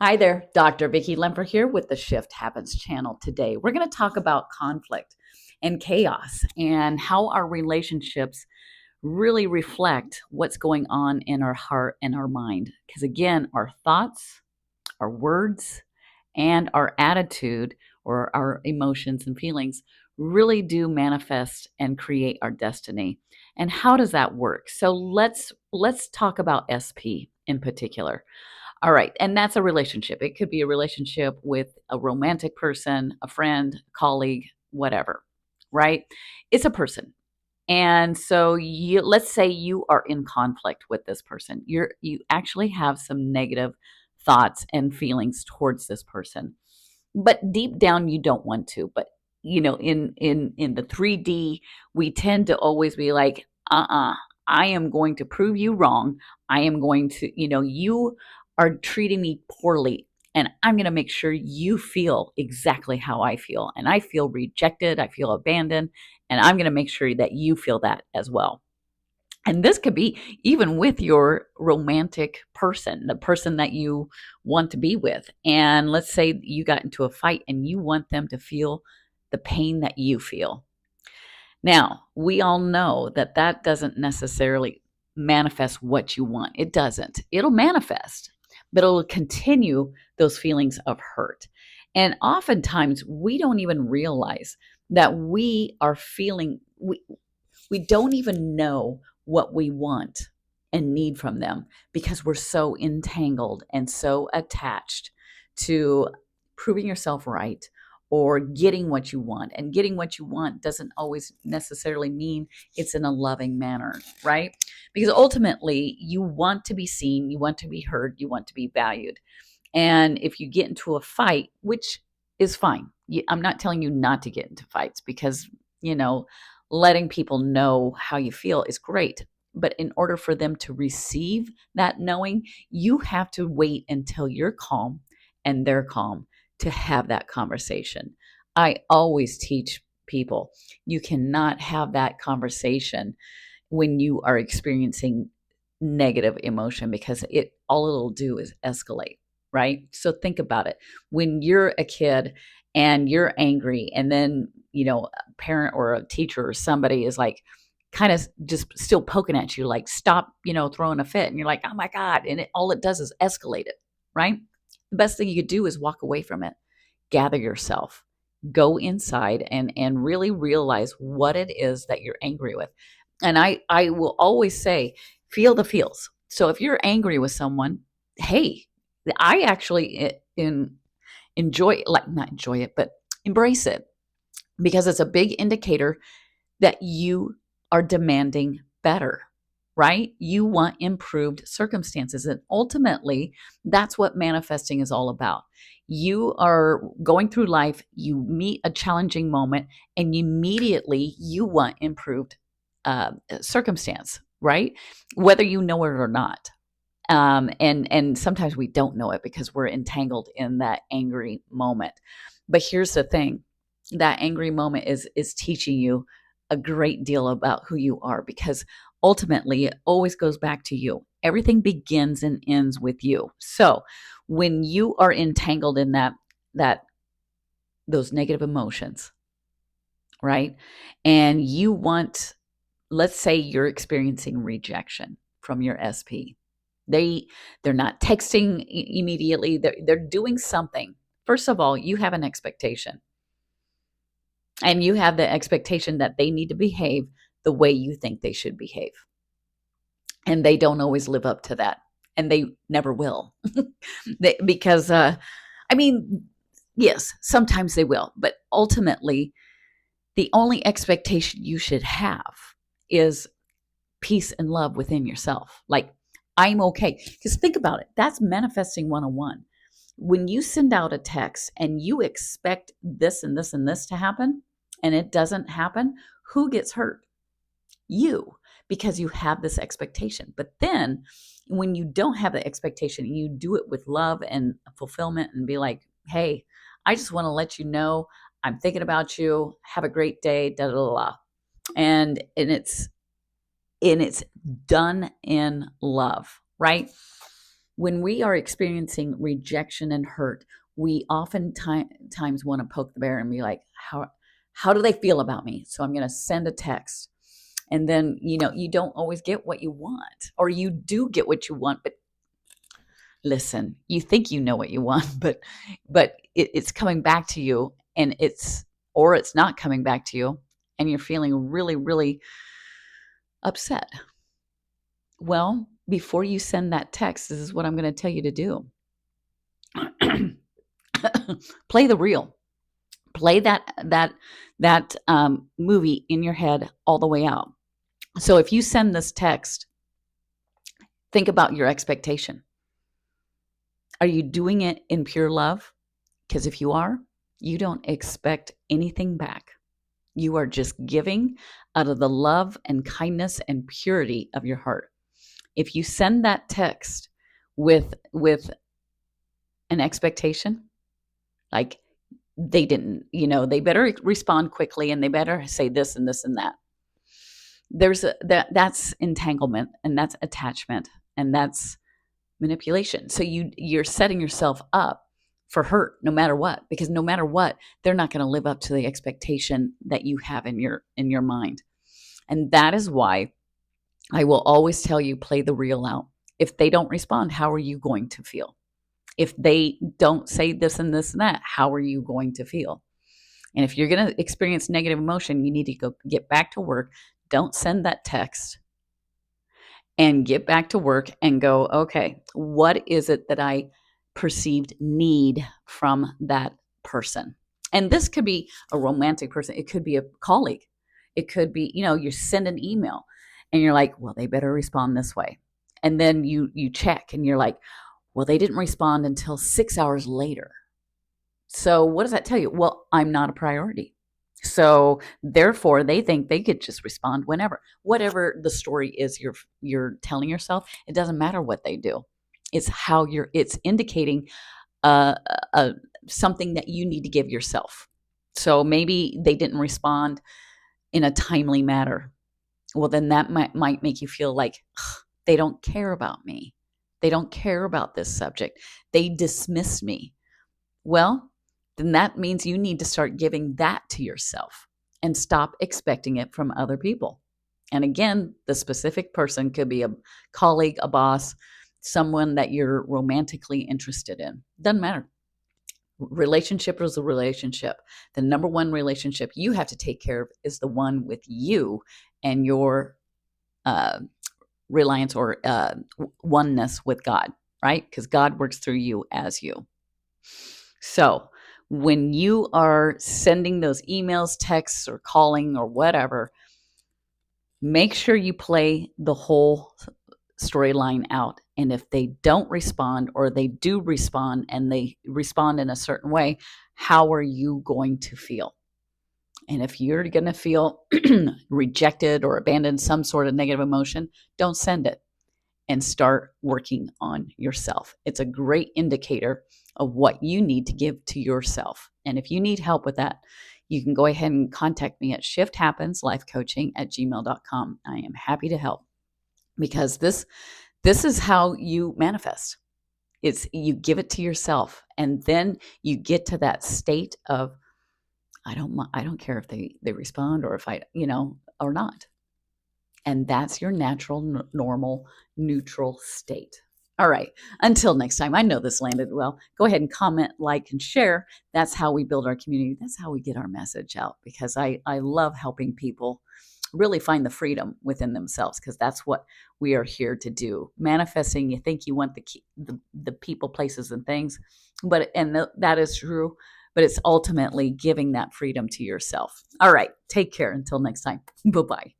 Hi there, Dr. Vicki Lemper here with the Shift Happens channel. Today, we're going to talk about conflict and chaos and how our relationships really reflect what's going on in our heart and our mind. Because again, our thoughts, our words, and our attitude or our emotions and feelings really do manifest and create our destiny. And how does that work? So let's talk about SP in particular. All right. And that's a relationship. It could be a relationship with a romantic person, a friend, colleague, whatever, right? It's a person. And so let's say you are in conflict with this person. You actually have some negative thoughts and feelings towards this person. But deep down you don't want to. But in the 3D, we tend to always be like, I am going to prove you wrong. I am going to, you are treating me poorly. And I'm going to make sure you feel exactly how I feel. And I feel rejected. I feel abandoned. And I'm going to make sure that you feel that as well. And this could be even with your romantic person, the person that you want to be with. And let's say you got into a fight and you want them to feel the pain that you feel. Now, we all know that that doesn't necessarily manifest what you want. It doesn't. It'll manifest, but it'll continue those feelings of hurt. And oftentimes we don't even realize that we are feeling, we don't even know what we want and need from them because we're so entangled and so attached to proving yourself right or getting what you want. And getting what you want doesn't always necessarily mean it's in a loving manner, right? Because ultimately, you want to be seen, you want to be heard, you want to be valued. And if you get into a fight, which is fine, I'm not telling you not to get into fights because, you know, letting people know how you feel is great. But in order for them to receive that knowing, you have to wait until you're calm and they're calm to have that conversation. I always teach people you cannot have that conversation when you are experiencing negative emotion because it all it'll do is escalate, right? So think about it. When you're a kid and you're angry and then, a parent or a teacher or somebody is like kind of just still poking at you like stop, throwing a fit and you're like, "Oh my god." And all it does is escalate it, right? The best thing you could do is walk away from it. Gather yourself. Go inside and really realize what it is that you're angry with. And I will always say, feel the feels. So if you're angry with someone, hey, I actually enjoy, like not enjoy it, but embrace it because it's a big indicator that you are demanding better, right? You want improved circumstances. And ultimately, that's what manifesting is all about. You are going through life, you meet a challenging moment, and immediately you want improved circumstance, right? Whether you know it or not. And sometimes we don't know it because we're entangled in that angry moment. But here's the thing: that angry moment is teaching you a great deal about who you are because ultimately it always goes back to you. Everything begins and ends with you. So when you are entangled in that those negative emotions, right? And you want, let's say you're experiencing rejection from your SP. They're not texting immediately. They're doing something. First of all, you have an expectation. And you have the expectation that they need to behave the way you think they should behave. And they don't always live up to that. And they never will. Because, I mean, yes, sometimes they will. But ultimately, the only expectation you should have is peace and love within yourself. Like, I'm okay. Because think about it. That's manifesting 101. When you send out a text and you expect this and this and this to happen, and it doesn't happen, who gets hurt? You, because you have this expectation. But then when you don't have the expectation and you do it with love and fulfillment and be like, hey, I just want to let you know I'm thinking about you. Have a great day. Da da da. And it's done in love, right? When we are experiencing rejection and hurt, we oftentimes want to poke the bear and be like, how do they feel about me? So I'm going to send a text. And then, you don't always get what you want, or you do get what you want, but listen, you think you know what you want, but it's coming back to you, and it's not coming back to you, and you're feeling really, really upset. Well, before you send that text, this is what I'm going to tell you to do. Play the reel. Play that movie in your head all the way out. So if you send this text, think about your expectation. Are you doing it in pure love? Because if you are, you don't expect anything back. You are just giving out of the love and kindness and purity of your heart. If you send that text with an expectation, like they didn't, they better respond quickly, and they better say this and this and that. That's entanglement, and that's attachment, and that's manipulation. So you're setting yourself up for hurt no matter what, because no matter what, they're not going to live up to the expectation that you have in your mind. And that is why I will always tell you, play the reel out. If they don't respond, how are you going to feel? If they don't say this and this and that, how are you going to feel? And if you're going to experience negative emotion, you need to go get back to work. Don't send that text, and get back to work and go, okay, what is it that I perceived need from that person? And this could be a romantic person. It could be a colleague. It could be, you send an email and you're like, well, they better respond this way. And then you check and you're like, well, they didn't respond until 6 hours later. So what does that tell you? Well, I'm not a priority. So therefore, they think they could just respond whenever. Whatever the story is you're telling yourself, it doesn't matter what they do. It's how it's indicating something that you need to give yourself. So maybe they didn't respond in a timely manner. Well, then that might make you feel like they don't care about me. They don't care about this subject. They dismiss me. Well, then that means you need to start giving that to yourself and stop expecting it from other people. And again, the specific person could be a colleague, a boss, someone that you're romantically interested in. Doesn't matter. Relationship is a relationship. The number one relationship you have to take care of is the one with you and your reliance or oneness with God, right? Because God works through you as you. So when you are sending those emails, texts, or calling or whatever, make sure you play the whole storyline out. And if they don't respond, or they do respond and they respond in a certain way, how are you going to feel? And if you're going to feel rejected or abandoned, some sort of negative emotion, don't send it, and start working on yourself. It's a great indicator of what you need to give to yourself. And if you need help with that, you can go ahead and contact me at shifthappenslifecoaching@gmail.com. I am happy to help, because this is how you manifest. It's you give it to yourself, and then you get to that state of, I don't care if they respond or if or not. And that's your natural, normal, neutral state. All right. Until next time, I know this landed well. Go ahead and comment, like, and share. That's how we build our community. That's how we get our message out, because I love helping people really find the freedom within themselves, because that's what we are here to do. Manifesting, you think you want the people, places, and things, that is true, but it's ultimately giving that freedom to yourself. All right. Take care. Until next time. Bye-bye.